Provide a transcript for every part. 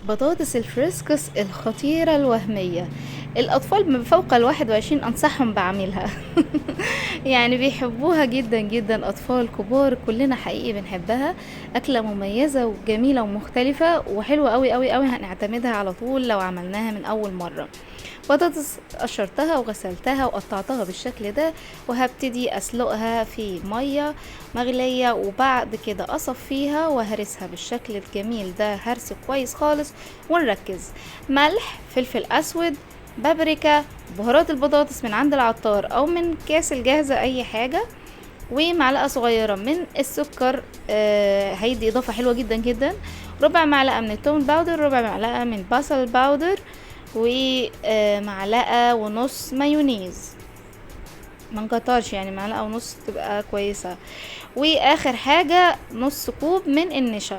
بطاطس الفريسكس الخطيرة الوهمية. الأطفال من فوق 21 أنصحهم بعملها. يعني بيحبوها جدا جدا، أطفال كبار كلنا حقيقي بنحبها. أكلة مميزة وجميلة ومختلفة وحلوة قوي قوي قوي، هنعتمدها على طول لو عملناها من أول مرة. بطاطس قشرتها وغسلتها وقطعتها بالشكل ده، وهبتدي اسلقها في مية مغلية، وبعد كده اصفيها وهرسها بالشكل الجميل ده، هرس كويس خالص. ونركز: ملح، فلفل اسود، بابريكا، بهارات البطاطس من عند العطار او من كاس الجاهزة اي حاجة، ومعلقة صغيرة من السكر، هيدي اضافة حلوة جدا جدا. ربع معلقة من التوم باودر، ربع معلقة من بصل باودر، ومعلقة ونص مايونيز، ما نكترش يعني، معلقة ونص تبقى كويسة. واخر حاجة نص كوب من النشا،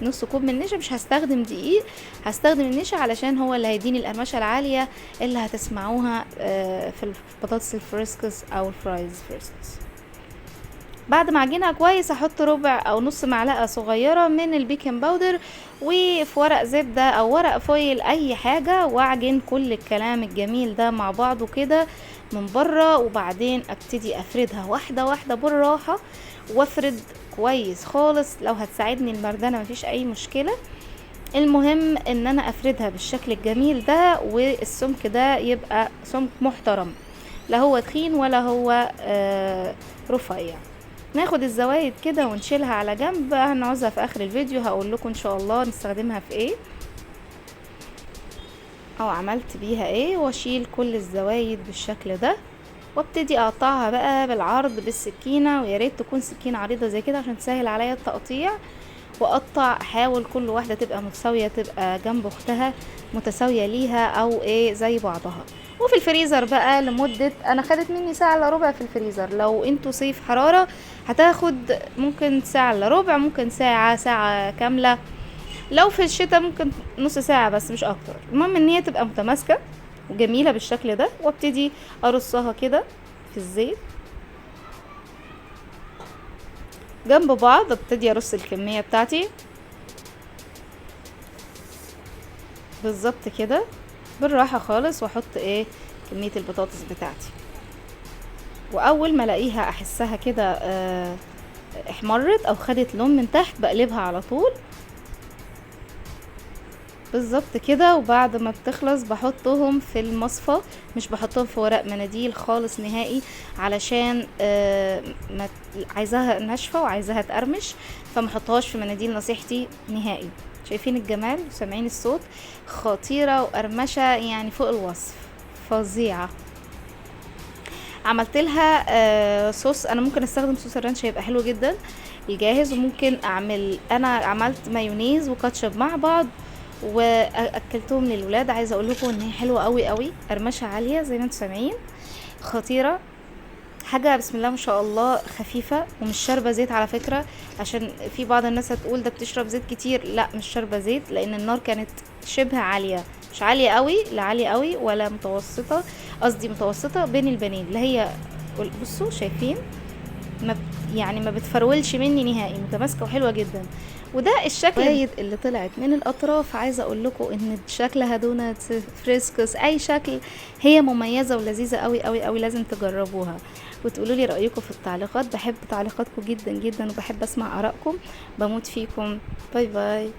نص كوب من النشا، مش هستخدم دقيق، هستخدم النشا علشان هو اللي هيديني القرمشة العالية اللي هتسمعوها في البطاطس الفريسكس او الفرايز فريسكس. بعد ما اعجنها كويس احط ربع او نص معلقة صغيرة من البيكنج باودر، وفي ورق زبدة او ورق فويل اي حاجة، واعجن كل الكلام الجميل ده مع بعضه كده من بره. وبعدين ابتدي افردها واحدة واحدة بالراحة، وافرد كويس خالص. لو هتساعدني المردانة مفيش اي مشكلة، المهم ان انا افردها بالشكل الجميل ده، والسمك ده يبقى سمك محترم، لا هو تخين ولا هو رفيع. ناخد الزوايد كده ونشيلها على جنب، هنعوزها في اخر الفيديو، هقول لكم ان شاء الله نستخدمها في ايه او عملت بيها ايه. واشيل كل الزوايد بالشكل ده، وابتدي اقطعها بقى بالعرض بالسكينة، ويا ريت تكون سكينة عريضة زي كده عشان تسهل عليا التقطيع. واقطع، احاول كل واحدة تبقى متساوية، تبقى جنب اختها متساوية ليها او ايه زي بعضها. وفي الفريزر بقى لمدة، انا خدت مني ساعة الا ربع في الفريزر. لو انتوا صيف حرارة هتاخد ممكن ساعة الا ربع، ممكن ساعة، ساعة كاملة. لو في الشتاء ممكن نص ساعة بس مش اكتر. المهم ان هي تبقى متماسكة وجميلة بالشكل ده. وابتدي ارصها كده في الزيت جنب بعض، ابتدي ارص الكمية بتاعتي بالظبط كده بالراحة خالص، واحط ايه كمية البطاطس بتاعتي. واول ما الاقيها احسها كده احمرت او خدت لون من تحت، بقلبها على طول بالظبط كده. وبعد ما بتخلص بحطهم في المصفى، مش بحطهم في ورق مناديل خالص نهائي، علشان ما عايزاها ناشفة وعايزاها تقرمش، فما احطهاش في مناديل، نصيحتي نهائي. شايفين الجمال وسامعين الصوت؟ خطيرة وقرمشة يعني فوق الوصف، فظيعة. عملت لها صوص، انا ممكن استخدم صوص الرانش، هيبقى حلو جدا الجاهز. وممكن انا عملت مايونيز وكاتشب مع بعض واكلتهم للولاد. عايزه اقول لكم ان هي حلوه قوي قوي، قرمشه عاليه زي ما انتم سامعين، خطيره. حاجه بسم الله ما شاء الله، خفيفه ومش شاربه زيت على فكره، عشان في بعض الناس هتقول ده بتشرب زيت كتير. لا، مش شاربه زيت، لان النار كانت شبه عاليه، مش عاليه قوي، لا عاليه قوي ولا متوسطه، قصدي متوسطه بين البنين، اللي هي بصوا شايفين ما يعني ما بتفرولش مني نهائي، متماسكه وحلوه جدا. وده الشكل اللي طلعت من الاطراف. عايزه اقول لكم ان شكلها دونات فريسكس اي شكل، هي مميزه ولذيذه قوي قوي قوي، لازم تجربوها وتقولوا لي رايكم في التعليقات. بحب تعليقاتكم جدا جدا، وبحب اسمع ارائكم، بموت فيكم. باي باي.